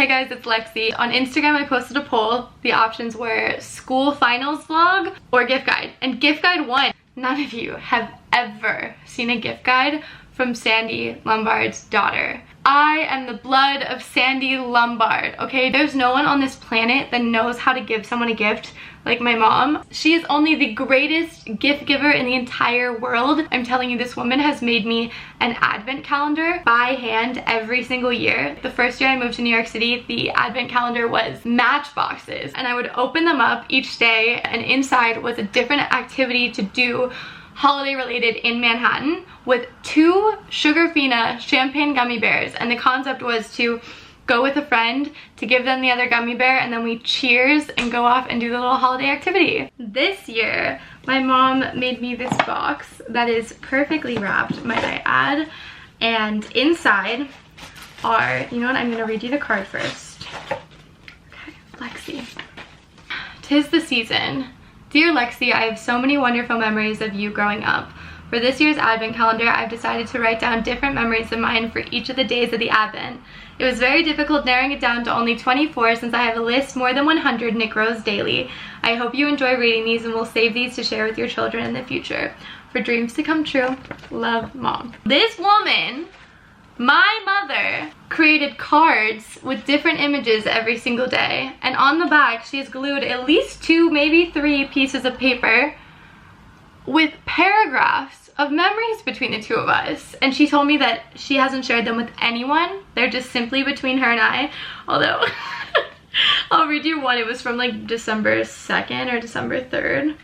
Hey guys, it's Lexie. On Instagram I posted a poll. The options were school finals vlog or gift guide, and gift guide won. None of you have ever seen a gift guide from Sandy Lombard's daughter. I am the blood of Sandy Lombard, okay? There's no one on this planet that knows how to give someone a gift like my mom. She is only the greatest gift giver in the entire world. I'm telling you, this woman has made me an advent calendar by hand every single year. The first year I moved to New York City, the advent calendar was matchboxes, and I would open them up each day, and inside was a different activity to do holiday related in Manhattan with 2 Sugarfina champagne gummy bears, and the concept was to go with a friend to give them the other gummy bear, and then we cheers and go off and do the little holiday activity. This year my mom made me this box that is perfectly wrapped, might I add, and inside are, you know what, I'm gonna read you the card first. Okay, Lexie. 'Tis the season. Dear Lexie, I have so many wonderful memories of you growing up. For this year's advent calendar, I've decided to write down different memories of mine for each of the days of the advent. It was very difficult narrowing it down to only 24 since I have a list more than 100 and it grows daily. I hope you enjoy reading these and will save these to share with your children in the future. For dreams to come true, love, Mom. This woman, my mother, created cards with different images every single day, and on the back she has glued at least 2, maybe 3 pieces of paper with paragraphs of memories between the two of us, and she told me that she hasn't shared them with anyone. They're just simply between her and I, although I'll read you one. It was from like December 2nd or December 3rd.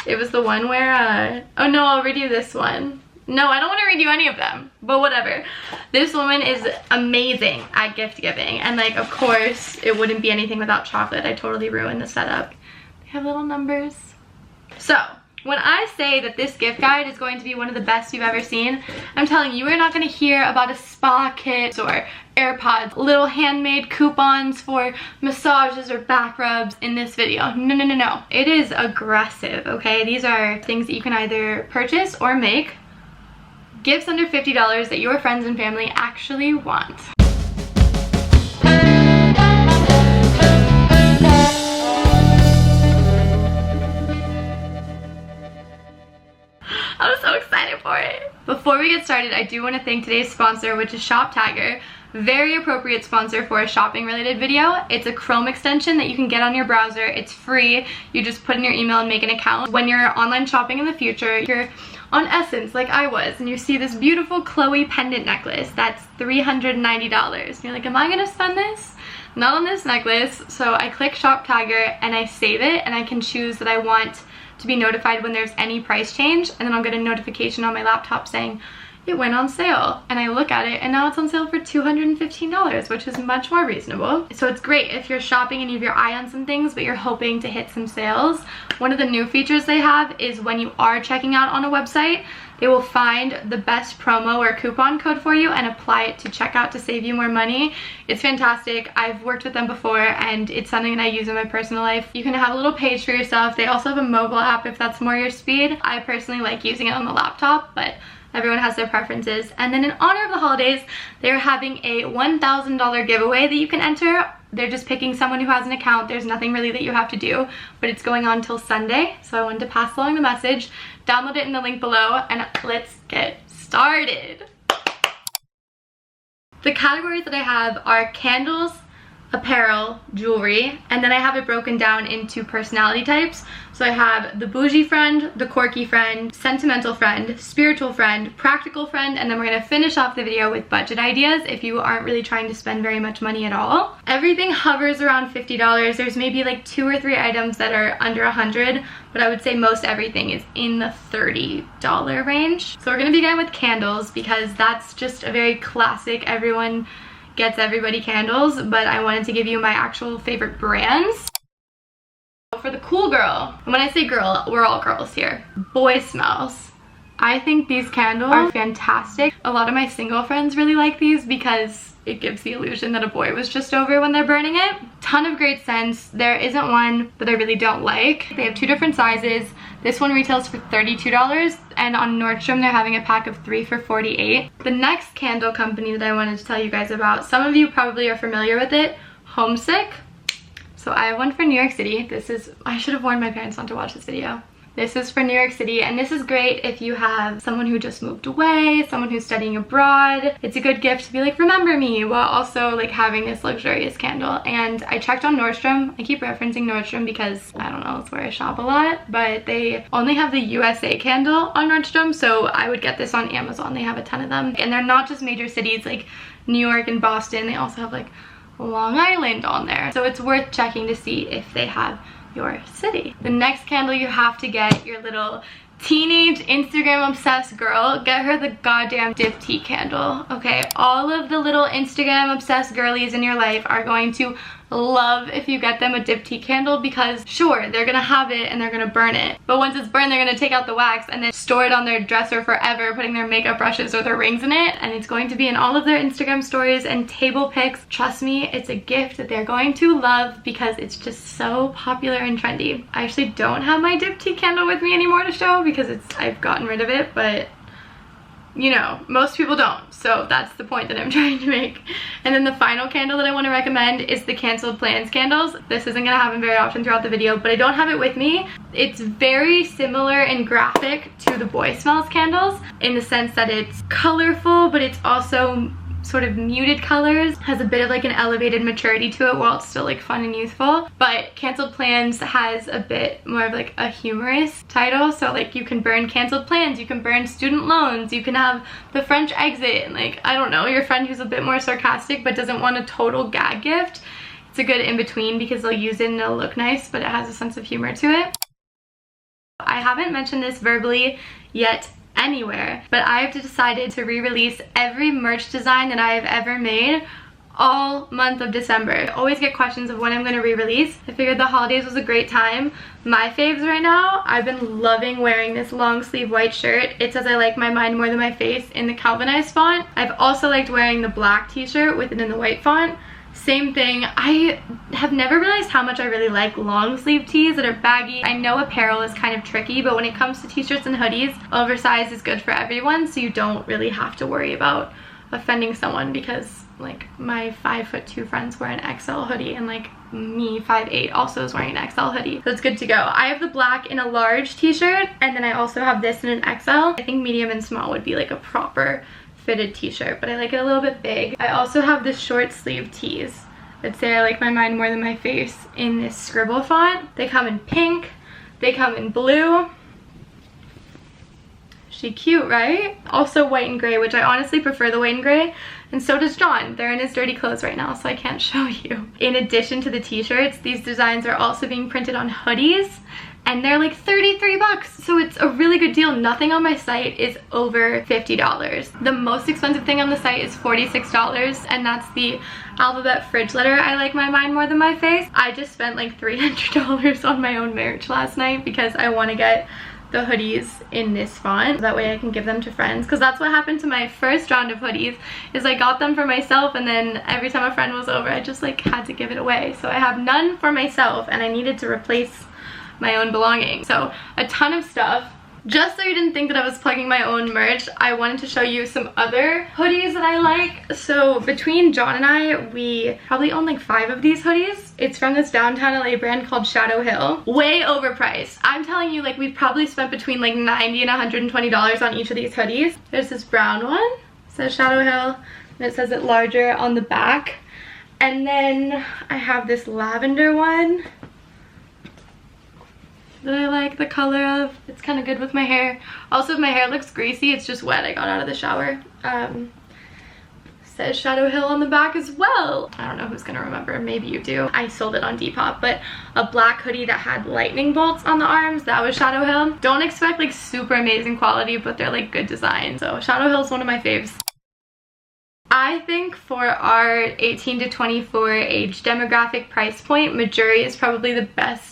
It was the one where oh no, I'll read you this one. No, I don't want to read you any of them, but whatever. This woman is amazing at gift giving, and like, of course, it wouldn't be anything without chocolate. I totally ruined the setup. They have little numbers. So, when I say that this gift guide is going to be one of the best you've ever seen, I'm telling you, we're not going to hear about a spa kit or AirPods, little handmade coupons for massages or back rubs in this video. No, no, no, no. It is aggressive, okay? These are things that you can either purchase or make. Gifts under $50 that your friends and family actually want. I'm so excited for it. Before we get started, I do want to thank today's sponsor, which is ShopTiger. Very appropriate sponsor for a shopping related video. It's a Chrome extension that you can get on your browser. It's free. You just put in your email and make an account. When you're online shopping in the future, you're on Essence like I was, and you see this beautiful Chloe pendant necklace that's $390. And you're like, am I gonna spend this? Not on this necklace. So I click ShopTiger and I save it, and I can choose that I want to be notified when there's any price change, and then I'll get a notification on my laptop saying it went on sale, and I look at it and now it's on sale for $215, which is much more reasonable. So it's great if you're shopping and you have your eye on some things but you're hoping to hit some sales. One of the new features they have is when you are checking out on a website, they will find the best promo or coupon code for you and apply it to checkout to save you more money. It's fantastic. I've worked with them before and it's something that I use in my personal life. You can have a little page for yourself. They also have a mobile app if that's more your speed. I personally like using it on the laptop, but everyone has their preferences. And then in honor of the holidays, they're having a $1,000 giveaway that you can enter. They're just picking someone who has an account. There's nothing really that you have to do, but it's going on till Sunday. So I wanted to pass along the message. Download it in the link below and let's get started. The categories that I have are candles, apparel, jewelry, and then I have it broken down into personality types. So I have the bougie friend, the quirky friend, sentimental friend, spiritual friend, practical friend, and then we're gonna finish off the video with budget ideas if you aren't really trying to spend very much money at all. Everything hovers around $50. There's maybe like 2 or 3 items that are under $100, but I would say most everything is in the $30 range. So we're gonna begin with candles because that's just a very classic, everyone gets everybody candles, but I wanted to give you my actual favorite brands. For the cool girl, and when I say girl, we're all girls here, boy smells. I think these candles are fantastic. A lot of my single friends really like these because it gives the illusion that a boy was just over when they're burning it. Ton of great scents. There isn't one that I really don't like. They have 2 different sizes. This one retails for $32, and on Nordstrom they're having a pack of 3 for $48. The next candle company that I wanted to tell you guys about, some of you probably are familiar with it, homesick. So I have one for New York City. This is, I should have warned my parents not to watch this video. This is for New York City, and this is great if you have someone who just moved away, someone who's studying abroad. It's a good gift to be like, remember me, while also like having this luxurious candle. And I checked on Nordstrom. I keep referencing Nordstrom because I don't know, it's where I shop a lot, but they only have the USA candle on Nordstrom, so I would get this on Amazon. They have a ton of them, and they're not just major cities like New York and Boston. They also have like Long Island on there, so it's worth checking to see if they have your city. The next candle you have to get your little teenage Instagram obsessed girl, get her the goddamn dip tea candle. Okay, all of the little Instagram obsessed girlies in your life are going to love if you get them a dip tea candle, because sure, they're gonna have it and they're gonna burn it, but once it's burned, they're gonna take out the wax and then store it on their dresser forever, putting their makeup brushes or their rings in it, and it's going to be in all of their Instagram stories and table pics. Trust me, it's a gift that they're going to love because it's just so popular and trendy. I actually don't have my dip tea candle with me anymore to show because I've gotten rid of it, but you know, most people don't, so that's the point that I'm trying to make. And then the final candle that I want to recommend is the Canceled Plans candles. This isn't going to happen very often throughout the video, but I don't have it with me. It's very similar in graphic to the Boy Smells candles in the sense that it's colorful, but it's also sort of muted colors, has a bit of like an elevated maturity to it while it's still like fun and youthful. But Canceled Plans has a bit more of like a humorous title, so like you can burn canceled plans, you can burn student loans, you can have the French exit, and like, I don't know, your friend who's a bit more sarcastic but doesn't want a total gag gift. It's a good in-between because they'll use it and it'll look nice, but it has a sense of humor to it. I haven't mentioned this verbally yet anywhere, but I've decided to re-release every merch design that I have ever made all month of December. I always get questions of when I'm going to re-release. I figured the holidays was a great time. My faves right now, I've been loving wearing this long sleeve white shirt. It says I like my mind more than my face in the Calvinized font. I've also liked wearing the black t-shirt with it in the white font. Same thing. I have never realized how much I really like long sleeve tees that are baggy. I know apparel is kind of tricky, but when it comes to t-shirts and hoodies, oversized is good for everyone, so you don't really have to worry about offending someone, because like my 5'2" friends wear an XL hoodie, and like me 5'8" also is wearing an XL hoodie, so it's good to go. I have the black in a large t-shirt, and then I also have this in an XL. I think medium and small would be like a proper fitted t-shirt, but I like it a little bit big. I also have the short sleeve tees that say I like my mind more than my face in this scribble font. They come in pink, they come in blue. She cute, right? Also white and gray, which I honestly prefer the white and gray, and so does John. They're in his dirty clothes right now, so I can't show you. In addition to the t-shirts, these designs are also being printed on hoodies, and they're like 33 bucks, so it's a really good deal. Nothing on my site is over $50. The most expensive thing on the site is $46, and that's the alphabet fridge letter I like my mind more than my face. I just spent like $300 on my own merch last night because I want to get the hoodies in this font, that way I can give them to friends, because that's what happened to my first round of hoodies, is I got them for myself, and then every time a friend was over I just like had to give it away. So I have none for myself, and I needed to replace my own belongings. So a ton of stuff. Just so you didn't think that I was plugging my own merch, I wanted to show you some other hoodies that I like. So between John and I, we probably own like 5 of these hoodies. It's from this downtown LA brand called Shadow Hill. Way overpriced. I'm telling you, like, we've probably spent between like $90 and $120 on each of these hoodies. There's this brown one, it says Shadow Hill, and it says it larger on the back. And then I have this lavender one that I like the color of. It's kind of good with my hair. Also, if my hair looks greasy, it's just wet. I got out of the shower. Says Shadow Hill on the back as well. I don't know who's gonna remember. Maybe you do. I sold it on Depop, but a black hoodie that had lightning bolts on the arms, that was Shadow Hill. Don't expect like super amazing quality, but they're like good design. So Shadow Hill is one of my faves. I think for our 18 to 24 age demographic price point, BOUJEE is probably the best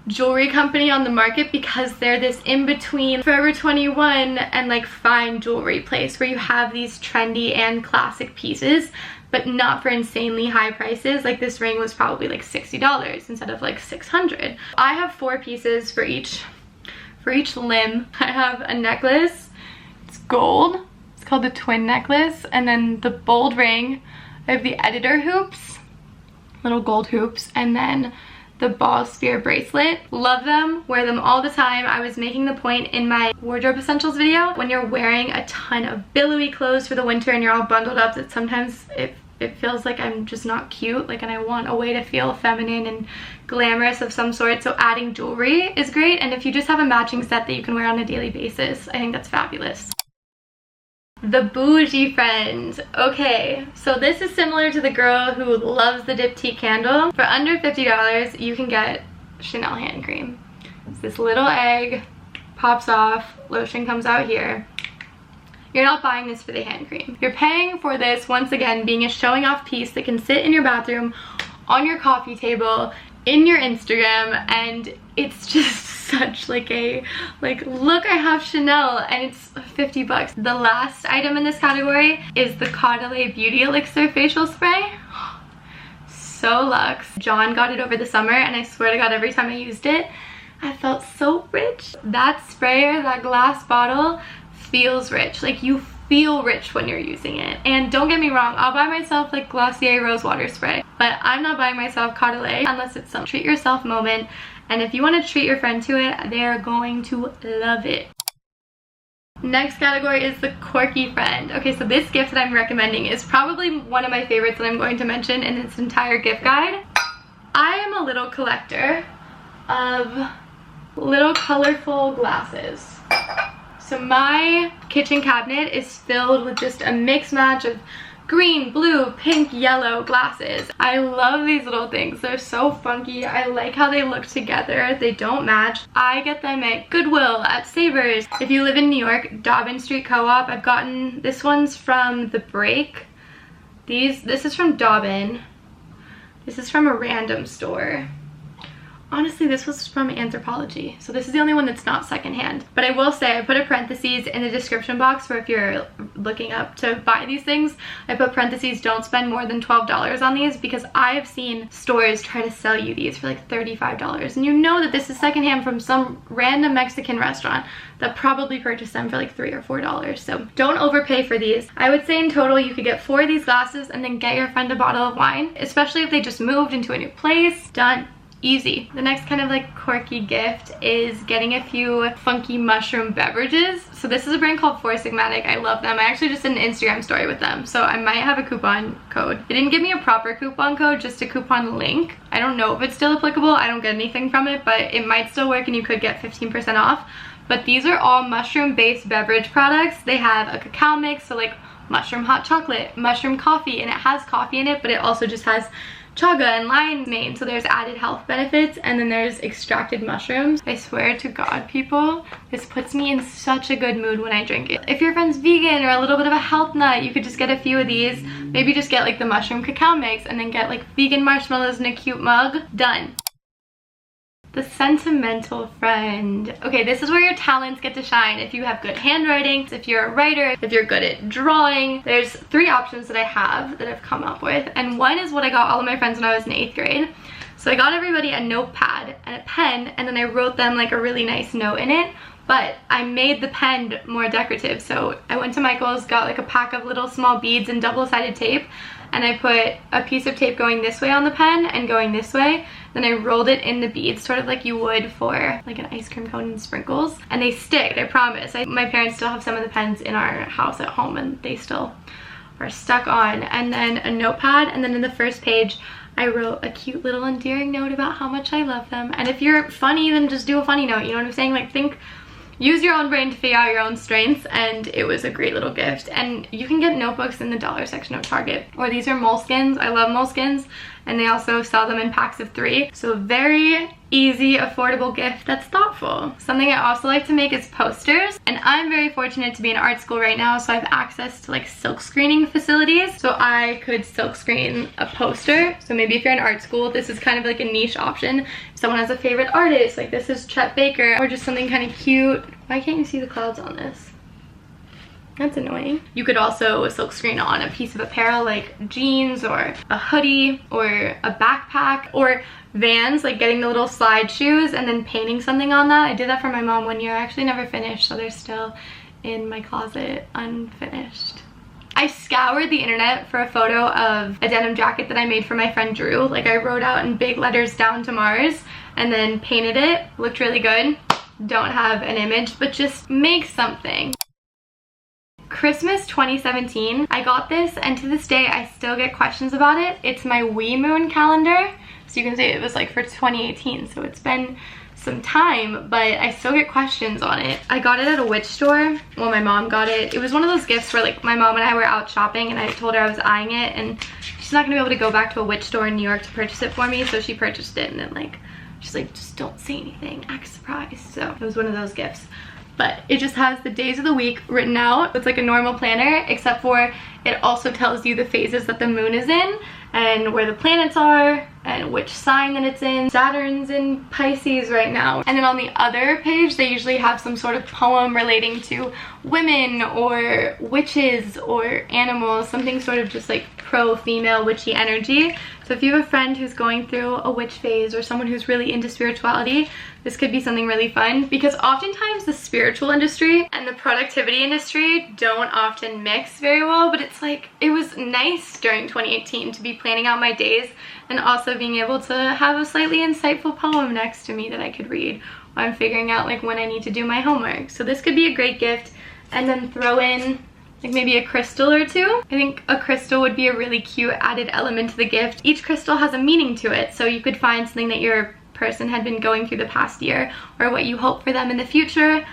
jewelry company on the market, because they're this in-between Forever 21 and like fine jewelry place where you have these trendy and classic pieces, but not for insanely high prices. Like this ring was probably like $60 instead of like $600. I have 4 pieces for each limb. I have a necklace, it's gold, it's called the twin necklace, and then the bold ring. I have the editor hoops, little gold hoops, and then the ball sphere bracelet. Love them, wear them all the time. I was making the point in my wardrobe essentials video, when you're wearing a ton of billowy clothes for the winter and you're all bundled up, that sometimes it feels like I'm just not cute, like, and I want a way to feel feminine and glamorous of some sort. So adding jewelry is great, and if you just have a matching set that you can wear on a daily basis, I think that's fabulous. The bougie friend. Okay, so this is similar to the girl who loves the diptyque candle. For under $50, you can get Chanel hand cream. It's this little egg, pops off, lotion comes out here. You're not buying this for the hand cream. You're paying for this, once again, being a showing off piece that can sit in your bathroom, on your coffee table, in your Instagram, and it's just such like a, like, look, I have Chanel, and it's 50 bucks. The last item in this category is the Caudalie Beauty Elixir Facial Spray. So luxe. John got it over the summer, and I swear to God, every time I used it, I felt so rich. That sprayer, that glass bottle, feels rich. Like, you feel rich when you're using it. And don't get me wrong, I'll buy myself like Glossier Rose Water Spray, but I'm not buying myself Caudalie unless it's some treat yourself moment. And if you want to treat your friend to it, they're going to love it. Next category is the quirky friend. Okay, so this gift that I'm recommending is probably one of my favorites that I'm going to mention in this entire gift guide. I am a little collector of little colorful glasses. So my kitchen cabinet is filled with just a mix match of green, blue, pink, yellow glasses. I love these little things. They're so funky. I like how they look together. They don't match. I get them at Goodwill, at Savers. If you live in New York, Dobbin Street Co-op. I've gotten, this one's from The Break. This is from Dobbin. This is from a random store. Honestly, this was from Anthropology, so this is the only one that's not secondhand. But I will say, I put a parentheses in the description box for if you're looking up to buy these things. I put parentheses, don't spend more than $12 on these, because I have seen stores try to sell you these for like $35. And you know that this is secondhand from some random Mexican restaurant that probably purchased them for like $3 or $4. So don't overpay for these. I would say in total you could get 4 of these glasses and then get your friend a bottle of wine, especially if they just moved into a new place. Done. Easy. The next kind of like quirky gift is getting a few funky mushroom beverages. So this is a brand called Four Sigmatic. I love them. I actually just did an Instagram story with them, so I might have a coupon code. They didn't give me a proper coupon code, just a coupon link. I don't know if it's still applicable. I don't get anything from it, but it might still work and you could get 15% off. But these are all mushroom based beverage products. They have a cacao mix, so like mushroom hot chocolate, mushroom coffee, and it has coffee in it, but it also just has chaga and lion's mane, so there's added health benefits, and then there's extracted mushrooms. I swear to God, people, this puts me in such a good mood when I drink it. If your friend's vegan or a little bit of a health nut, you could just get a few of these. Maybe just get like the mushroom cacao mix and then get like vegan marshmallows in a cute mug. Done. The sentimental friend. Okay, this is where your talents get to shine. If you have good handwriting, if you're a writer, if you're good at drawing. There's 3 options that I have that I've come up with, and one is what I got all of my friends when I was in 8th grade. So I got everybody a notepad and a pen, and then I wrote them like a really nice note in it, but I made the pen more decorative. So I went to Michael's, got like a pack of little small beads and double-sided tape, and I put a piece of tape going this way on the pen and going this way. Then I rolled it in the beads, sort of like you would for like an ice cream cone and sprinkles. And they stick, I promise. My parents still have some of the pens in our house at home, and they still are stuck on. And then a notepad, and then in the first page, I wrote a cute little endearing note about how much I love them. And if you're funny, then just do a funny note, you know what I'm saying? Like, use your own brain to figure out your own strengths, and it was a great little gift. And you can get notebooks in the dollar section of Target. Or these are moleskins. I love moleskins, and they also sell them in packs of 3. So very easy, affordable gift that's thoughtful. Something I also like to make is posters, and I'm very fortunate to be in art school right now, so I have access to like silk screening facilities. So I could silk screen a poster. So maybe if you're in art school, this is kind of like a niche option. If someone has a favorite artist, like this is Chet Baker, or just something kind of cute. Why can't you see the clouds on this? That's annoying. You could also silk screen on a piece of apparel like jeans or a hoodie or a backpack, or Vans, like getting the little slide shoes and then painting something on that. I did that for my mom one year. I actually never finished, so they're still in my closet unfinished. I scoured the internet for a photo of a denim jacket that I made for my friend Drew. Like I wrote out in big letters "Down to Mars" and then painted it. Looked really good. Don't have an image, but just make something. Christmas 2017, I got this, and to this day I still get questions about it. It's my wee moon calendar, so you can see it was like for 2018, so it's been some time, but I still get questions on it. I got it at a witch store. Well, my mom got it. It was one of those gifts where like my mom and I were out shopping and I told her I was eyeing it, and she's not gonna be able to go back to a witch store in New York to purchase it for me, so she purchased it, and then like she's like, just don't say anything, act surprised. So it was one of those gifts. But it just has the days of the week written out. It's like a normal planner, except for it also tells you the phases that the moon is in and where the planets are and which sign that it's in. Saturn's in Pisces right now. And then on the other page, they usually have some sort of poem relating to women or witches or animals, something sort of just like pro-female witchy energy. So if you have a friend who's going through a witch phase or someone who's really into spirituality, this could be something really fun, because oftentimes the spiritual industry and the productivity industry don't often mix very well, but it's like, it was nice during 2018 to be planning out my days and also being able to have a slightly insightful poem next to me that I could read while I'm figuring out like when I need to do my homework. So this could be a great gift, and then throw in like maybe a crystal or two. I think a crystal would be a really cute added element to the gift. Each crystal has a meaning to it, so you could find something that your person had been going through the past year or what you hope for them in the future,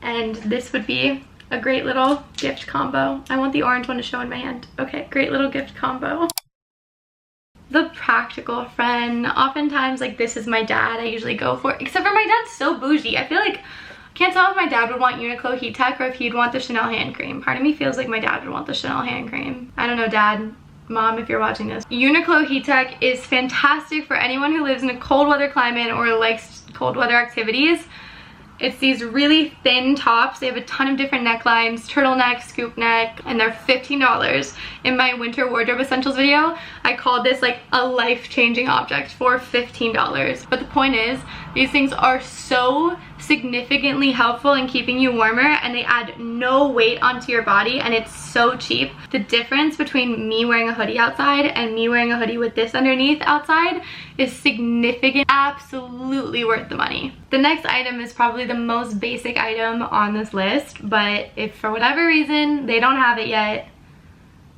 and this would be a great little gift combo. I want the orange one to show in my hand. Okay, great little gift combo. The practical friend. Oftentimes like this is my dad I usually go for, except for my dad's so bougie. I feel like I can't tell if my dad would want Uniqlo Heat Tech or if he'd want the Chanel hand cream. Part of me feels like my dad would want the Chanel hand cream. I don't know, Dad, Mom, if you're watching this. Uniqlo Heat Tech is fantastic for anyone who lives in a cold weather climate or likes cold weather activities. It's these really thin tops. They have a ton of different necklines, turtleneck, scoop neck, and they're $15. In my winter wardrobe essentials video, I called this like a life-changing object for $15. But the point is, these things are so significantly helpful in keeping you warmer, and they add no weight onto your body, and it's so cheap. The difference between me wearing a hoodie outside and me wearing a hoodie with this underneath outside is significant. Absolutely worth the money. The next item is probably the most basic item on this list, but if for whatever reason they don't have it yet,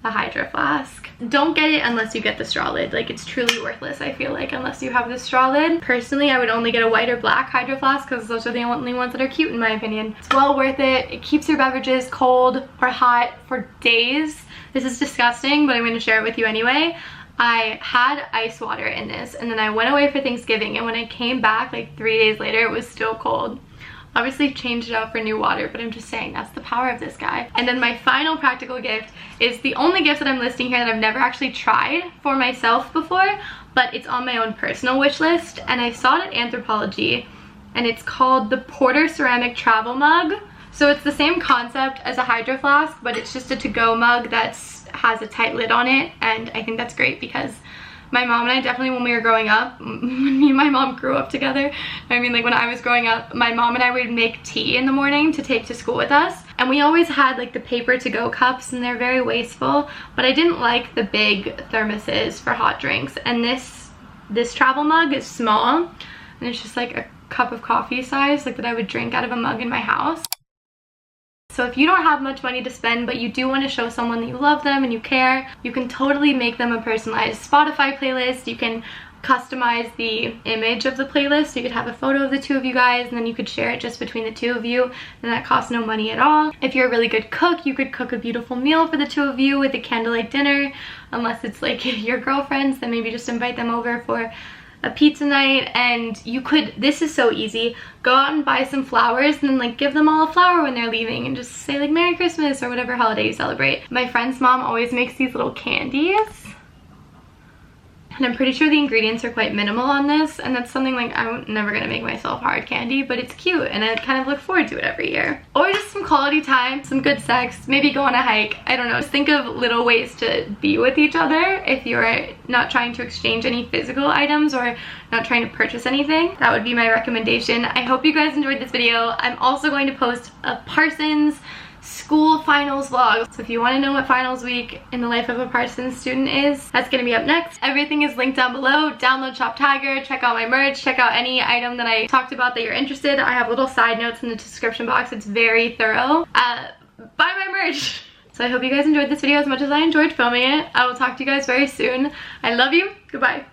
a Hydro Flask. Don't get it unless you get the straw lid. Like, it's truly worthless, I feel like, unless you have the straw lid. Personally, I would only get a white or black Hydro Flask because those are the only ones that are cute in my opinion. It's well worth it. It keeps your beverages cold or hot for days. This is disgusting, but I'm going to share it with you anyway. I had ice water in this, and then I went away for Thanksgiving, and when I came back like 3 days later, it was still cold. Obviously changed it out for new water, but I'm just saying that's the power of this guy. And then my final practical gift is the only gift that I'm listing here that I've never actually tried for myself before, but it's on my own personal wish list, and I saw it at Anthropologie, and it's called the Porter Ceramic Travel Mug. So it's the same concept as a Hydro Flask, but it's just a to-go mug that has a tight lid on it, and I think that's great because my mom and I definitely, when we were growing up, when me and my mom grew up together, I mean like when I was growing up, my mom and I would make tea in the morning to take to school with us, and we always had like the paper to-go cups, and they're very wasteful, but I didn't like the big thermoses for hot drinks, and this travel mug is small, and it's just like a cup of coffee size, like that I would drink out of a mug in my house. So if you don't have much money to spend, but you do want to show someone that you love them and you care, you can totally make them a personalized Spotify playlist. You can customize the image of the playlist, so you could have a photo of the two of you guys, and then you could share it just between the two of you, and that costs no money at all. If you're a really good cook, you could cook a beautiful meal for the two of you with a candlelight dinner. Unless it's like your girlfriends, then maybe just invite them over for a pizza night. And you could, this is so easy, go out and buy some flowers and then like give them all a flower when they're leaving and just say like Merry Christmas or whatever holiday you celebrate. My friend's mom always makes these little candies, and I'm pretty sure the ingredients are quite minimal on this, and that's something like I'm never gonna make myself hard candy, but it's cute and I kind of look forward to it every year. Or just some quality time, some good sex, maybe go on a hike. I don't know, just think of little ways to be with each other if you're not trying to exchange any physical items or not trying to purchase anything. That would be my recommendation. I hope you guys enjoyed this video. I'm also going to post a Parsons school finals vlog. So if you want to know what finals week in the life of a Parsons student is, that's going to be up next. Everything is linked down below. Download ShopTiger, check out my merch, check out any item that I talked about that you're interested. I have little side notes in the description box. It's very thorough. Buy my merch. So I hope you guys enjoyed this video as much as I enjoyed filming it. I will talk to you guys very soon. I love you. Goodbye.